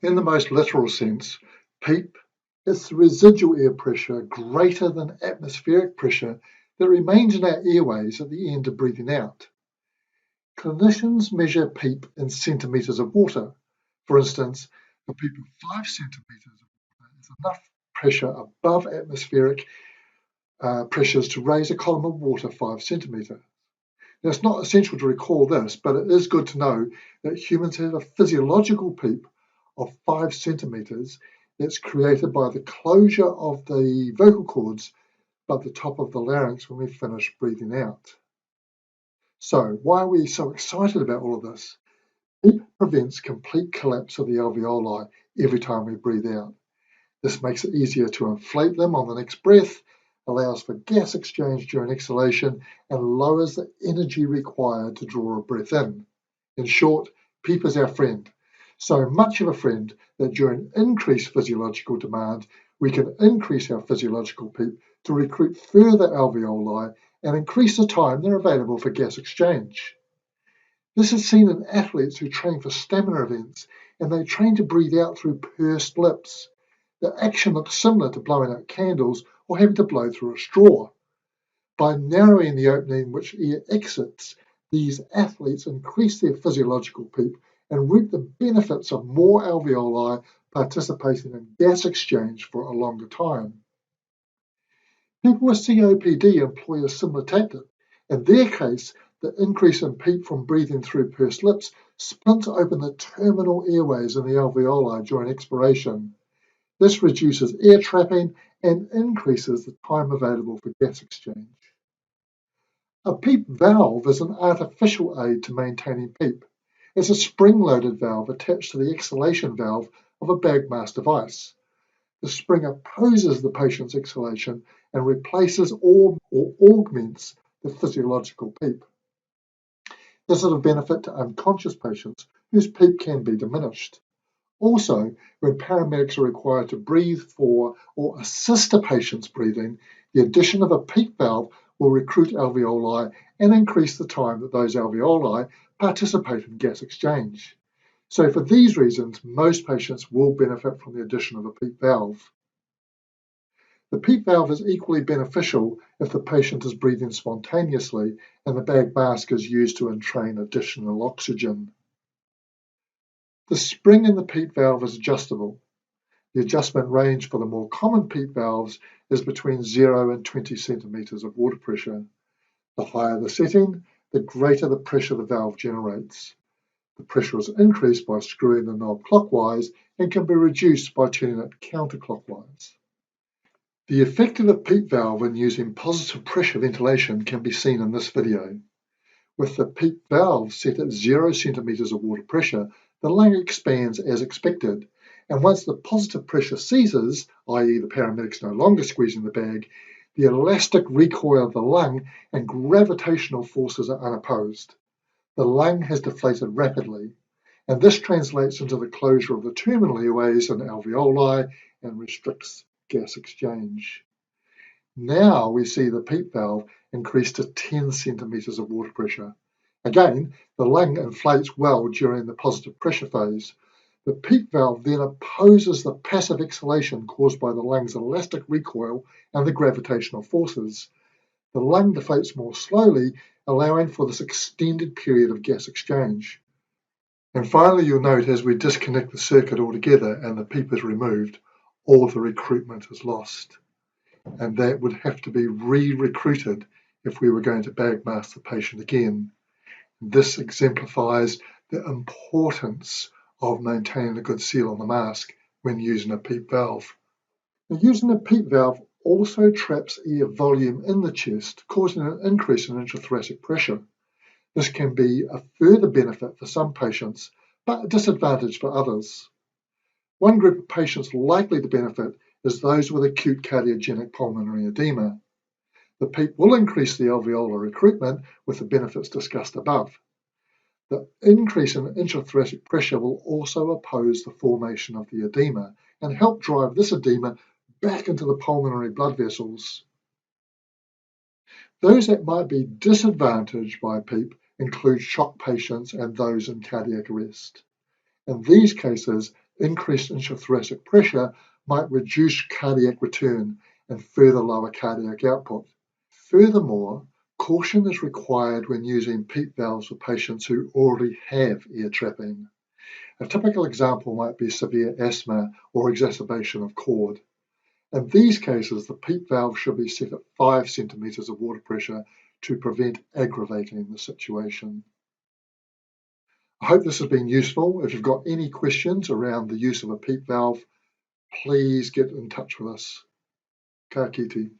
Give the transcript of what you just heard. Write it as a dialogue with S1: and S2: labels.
S1: In the most literal sense, PEEP is the residual air pressure greater than atmospheric pressure that remains in our airways at the end of breathing out. Clinicians measure PEEP in centimetres of water. For instance, a PEEP of 5 centimetres of water is enough pressure above atmospheric pressures to raise a column of water 5 centimetres. Now, it's not essential to recall this, but it is good to know that humans have a physiological PEEP of 5 centimetres that's created by the closure of the vocal cords at the top of the larynx when we finish breathing out. So, why are we so excited about all of this? PEEP prevents complete collapse of the alveoli every time we breathe out. This makes it easier to inflate them on the next breath, allows for gas exchange during exhalation, and lowers the energy required to draw a breath in. In short, PEEP is our friend. So much of a friend that during increased physiological demand, we can increase our physiological PEEP to recruit further alveoli and increase the time they're available for gas exchange. This is seen in athletes who train for stamina events, and they train to breathe out through pursed lips. The action looks similar to blowing out candles or having to blow through a straw. By narrowing the opening in which air exits, these athletes increase their physiological PEEP and reap the benefits of more alveoli participating in gas exchange for a longer time. People with COPD employ a similar tactic. In their case, the increase in PEEP from breathing through pursed lips splints open the terminal airways in the alveoli during expiration. This reduces air trapping and increases the time available for gas exchange. A PEEP valve is an artificial aid to maintaining PEEP. It's a spring-loaded valve attached to the exhalation valve of a bag mask device. The spring opposes the patient's exhalation and replaces or augments the physiological PEEP. This is of benefit to unconscious patients whose PEEP can be diminished. Also, when paramedics are required to breathe for or assist a patient's breathing, the addition of a PEEP valve will recruit alveoli and increase the time that those alveoli participate in gas exchange. So for these reasons, most patients will benefit from the addition of a PEEP valve. The PEEP valve is equally beneficial if the patient is breathing spontaneously and the bag mask is used to entrain additional oxygen. The spring in the PEEP valve is adjustable. The adjustment range for the more common PEEP valves is between 0 and 20 centimetres of water pressure. The higher the setting, the greater the pressure the valve generates. The pressure is increased by screwing the knob clockwise and can be reduced by turning it counterclockwise. The effect of a PEEP valve in using positive pressure ventilation can be seen in this video. With the PEEP valve set at 0 centimetres of water pressure, the lung expands as expected, and once the positive pressure ceases, i.e. the paramedics no longer squeezing the bag, the elastic recoil of the lung and gravitational forces are unopposed. The lung has deflated rapidly, and this translates into the closure of the terminal airways and alveoli and restricts gas exchange. Now we see the PEEP valve increase to 10 centimetres of water pressure. Again, the lung inflates well during the positive pressure phase. The PEEP valve then opposes the passive exhalation caused by the lung's elastic recoil and the gravitational forces. The lung deflates more slowly, allowing for this extended period of gas exchange. And finally, you'll note as we disconnect the circuit altogether and the PEEP is removed, all the recruitment is lost. And that would have to be re-recruited if we were going to bag mask the patient again. This exemplifies the importance of maintaining a good seal on the mask when using a PEEP valve. Now, using a PEEP valve also traps air volume in the chest, causing an increase in intrathoracic pressure. This can be a further benefit for some patients, but a disadvantage for others. One group of patients likely to benefit is those with acute cardiogenic pulmonary edema. The PEEP will increase the alveolar recruitment with the benefits discussed above. The increase in intrathoracic pressure will also oppose the formation of the edema and help drive this edema back into the pulmonary blood vessels. Those that might be disadvantaged by PEEP include shock patients and those in cardiac arrest. In these cases, Increased intrathoracic pressure might reduce cardiac return and further lower cardiac output. Furthermore, caution is required when using PEEP valves for patients who already have ear trapping. A typical example might be severe asthma or exacerbation of cord. In these cases, the PEEP valve should be set at 5 centimetres of water pressure to prevent aggravating the situation. I hope this has been useful. If you've got any questions around the use of a PEEP valve, please get in touch with us. Ka kite.